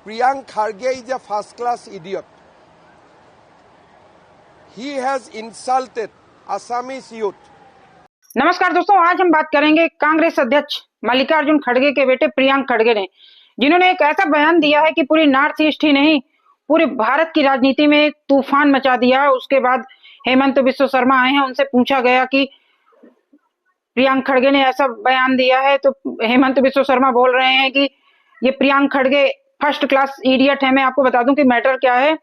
Priyank Kharge is a first-class idiot. He has insulted Assamese youth. नमस्कार दोस्तों, आज हम बात करेंगे कांग्रेस अध्यक्ष मल्लिकार्जुन खड़गे के बेटे प्रियांक खड़गे ने, जिन्होंने एक ऐसा बयान दिया है कि पूरी नॉर्थ ईस्ट ही नहीं पूरे भारत की राजनीति में तूफान मचा दिया। उसके बाद हेमंत बिस्व शर्मा आए हैं, उनसे पूछा गया कि प्रियांक खड़गे ने ऐसा बयान दिया है, तो हेमंत बिस्व शर्मा बोल रहे हैं कि ये प्रियांक खड़गे फर्स्ट क्लास इडियट है। मैं आपको बता दूं कि मैटर क्या है।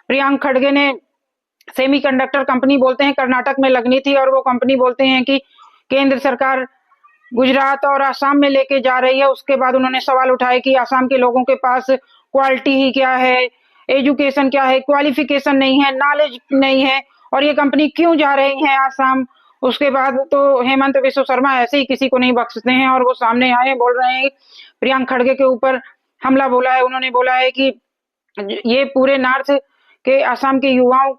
प्रियांक खड़गे ने सेमीकंडक्टर कंपनी बोलते हैं कर्नाटक में लगनी थी, और वो कंपनी बोलते हैं कि केंद्र सरकार गुजरात और आसाम में लेके जा रही है। उसके बाद उन्होंने सवाल उठाए कि आसाम के लोगों के पास क्वालिटी ही क्या है, एजुकेशन क्या है, क्वालिफिकेशन नहीं है, नॉलेज नहीं है, और ये कंपनी क्यों जा रही है आसाम। उसके बाद तो हेमंत बिस्व शर्मा ऐसे ही किसी को नहीं बख्शते हैं, और वो सामने आए बोल रहे हैं प्रियांक खड़गे के ऊपर हमला बोला है। उन्होंने बोला है कि ये पूरे नॉर्थ के आसाम के युवाओं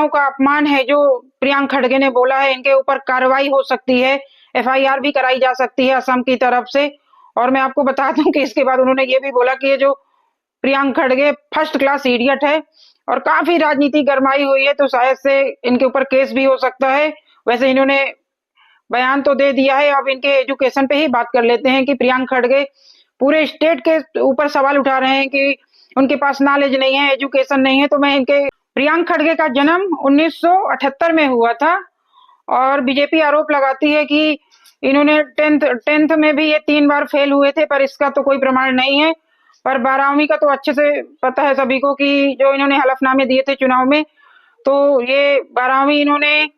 का अपमान है जो प्रियांक खड़गे ने बोला है। इनके ऊपर कार्रवाई हो सकती है, एफआईआर भी कराई जा सकती है असम की तरफ से। और मैं आपको बता दूं कि इसके बाद उन्होंने ये भी बोला कि ये जो प्रियांक खड़गे फर्स्ट क्लास इडियट है, और काफी राजनीति गरमाई हुई है, तो शायद से इनके ऊपर केस भी हो सकता है। वैसे इन्होंने बयान तो दे दिया है, अब इनके एजुकेशन पे ही बात कर लेते हैं कि प्रियांक खड़गे पूरे स्टेट के ऊपर सवाल उठा रहे हैं कि उनके पास नॉलेज नहीं है, एजुकेशन नहीं है। तो मैं प्रियांक खड़गे का जन्म 1978 में हुआ था, और बीजेपी आरोप लगाती है कि इन्होंने टेंथ में भी ये 3 बार फेल हुए थे, पर इसका तो कोई प्रमाण नहीं है। पर 12वीं का तो अच्छे से पता है सभी को कि जो इन्होंने हलफनामे दिए थे चुनाव में, तो ये 12वीं इन्होंने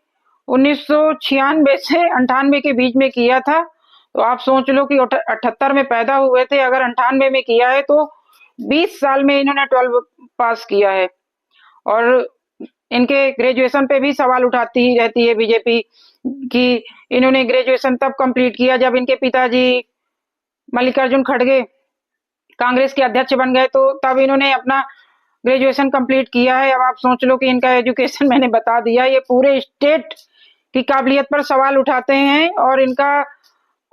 1996 से 98 के बीच में किया था। तो आप सोच लो कि 78 में पैदा हुए थे, अगर 98 में किया है तो 20 साल में इन्होंने 12 पास किया है। और इनके ग्रेजुएशन पे भी सवाल उठाती ही रहती है बीजेपी कि इन्होंने ग्रेजुएशन तब कंप्लीट किया जब इनके पिताजी मल्लिकार्जुन खड़गे कांग्रेस के अध्यक्ष बन गए, तो तब इन्होंने अपना ग्रेजुएशन कंप्लीट किया है। अब आप सोच लो कि इनका एजुकेशन मैंने बता दिया। ये पूरे स्टेट की काबिलियत पर सवाल उठाते हैं, और इनका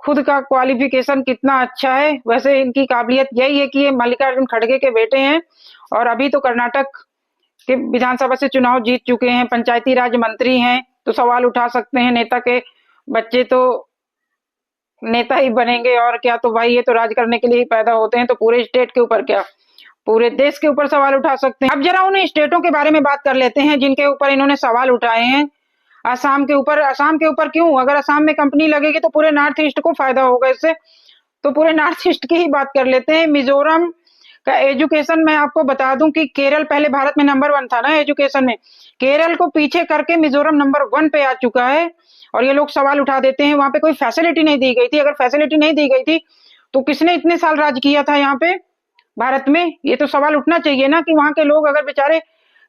खुद का क्वालिफिकेशन कितना अच्छा है। वैसे इनकी काबिलियत यही है कि ये मल्लिकार्जुन खड़गे के बेटे हैं, और अभी तो कर्नाटक के विधानसभा से चुनाव जीत चुके हैं, पंचायती राज मंत्री हैं, तो सवाल उठा सकते हैं। नेता के बच्चे तो नेता ही बनेंगे और क्या। तो भाई ये तो राज करने के लिए ही पैदा होते हैं, तो पूरे स्टेट के ऊपर क्या पूरे देश के ऊपर सवाल उठा सकते हैं। अब जरा उन स्टेटों के बारे में बात कर लेते हैं जिनके ऊपर इन्होंने सवाल उठाए हैं। आसाम के ऊपर क्यों? अगर आसाम में कंपनी लगेगी तो पूरे नॉर्थ ईस्ट को फायदा होगा इससे, तो पूरे नॉर्थ ईस्ट की ही बात कर लेते हैं। मिजोरम का एजुकेशन मैं आपको बता दूं कि केरल पहले भारत में नंबर 1 था ना एजुकेशन में, केरल को पीछे करके मिजोरम नंबर 1 पे आ चुका है। और ये लोग सवाल उठा देते हैं वहां पे कोई फैसिलिटी नहीं दी गई थी। अगर फैसिलिटी नहीं दी गई थी तो किसने इतने साल राज किया था यहाँ पे भारत में? ये तो सवाल उठना चाहिए ना कि वहां के लोग अगर बेचारे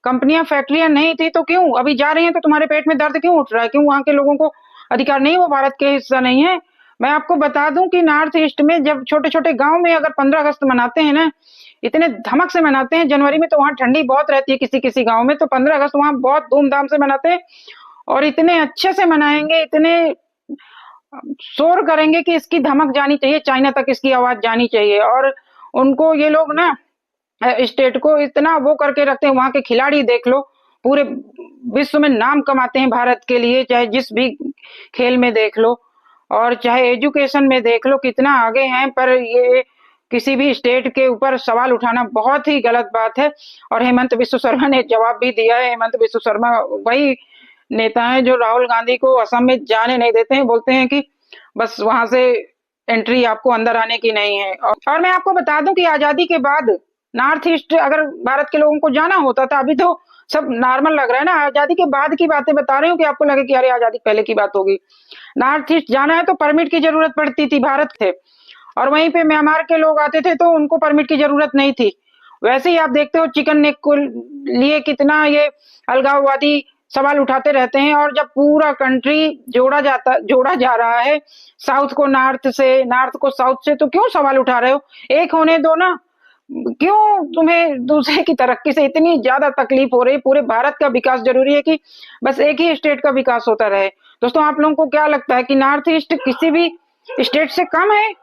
कंपनियां फैक्ट्रियां नहीं थी तो क्यों अभी जा रही हैं, तो तुम्हारे पेट में दर्द क्यों उठ रहा है? क्यों वहां के लोगों को अधिकार नहीं, वो भारत के हिस्सा नहीं है? मैं आपको बता दूं कि नॉर्थ ईस्ट में जब छोटे छोटे गांव में अगर 15 अगस्त मनाते हैं ना, इतने धमक से मनाते हैं। जनवरी में तो वहां ठंडी बहुत रहती है किसी किसी गांव में, तो 15 अगस्त वहां बहुत धूमधाम से मनाते हैं, और इतने अच्छे से मनाएंगे, इतने शोर करेंगे कि इसकी धमक जानी चाहिए, चाइना तक इसकी आवाज जानी चाहिए। और उनको ये लोग ना स्टेट को इतना वो करके रखते हैं। वहां के खिलाड़ी देख लो, पूरे विश्व में नाम कमाते हैं भारत के लिए, चाहे जिस भी खेल में देख लो, और चाहे एजुकेशन में देख लो, कितना आगे हैं। पर ये किसी भी स्टेट के ऊपर सवाल उठाना बहुत ही गलत बात है। और हेमंत बिस्व शर्मा ने जवाब भी दिया है। हेमंत बिस्व शर्मा वही नेता हैं जो राहुल गांधी को असम में जाने नहीं देते हैं, बोलते हैं कि बस वहां से एंट्री आपको अंदर आने की नहीं है। और मैं आपको बता दूं कि आजादी के बाद नॉर्थ ईस्ट अगर भारत के लोगों को जाना होता था, अभी तो सब नॉर्मल लग रहा है ना, आजादी के बाद की बातें बता रही हूँ कि आपको लगे कि अरे आजादी पहले की बात होगी। नॉर्थ ईस्ट जाना है तो परमिट की जरूरत पड़ती थी, भारत थे, और वहीं पे म्यांमार के लोग आते थे तो उनको परमिट की जरूरत नहीं थी। वैसे ही आप देखते हो चिकन नेक को लिए कितना ये अलगाववादी सवाल उठाते रहते हैं। और जब पूरा कंट्री जोड़ा जा रहा है, साउथ को नॉर्थ से, नॉर्थ को साउथ से, तो क्यों सवाल उठा रहे हो? एक होने दो ना, क्यों तुम्हें दूसरे की तरक्की से इतनी ज्यादा तकलीफ हो रही? पूरे भारत का विकास जरूरी है कि बस एक ही स्टेट का विकास होता रहे? दोस्तों, आप लोगों को क्या लगता है कि नॉर्थ ईस्ट किसी भी स्टेट से कम है?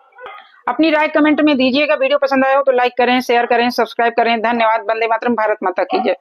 अपनी राय कमेंट में दीजिएगा। वीडियो पसंद आया हो तो लाइक करें, शेयर करें, सब्सक्राइब करें। धन्यवाद। वंदे मातरम। भारत माता की जय।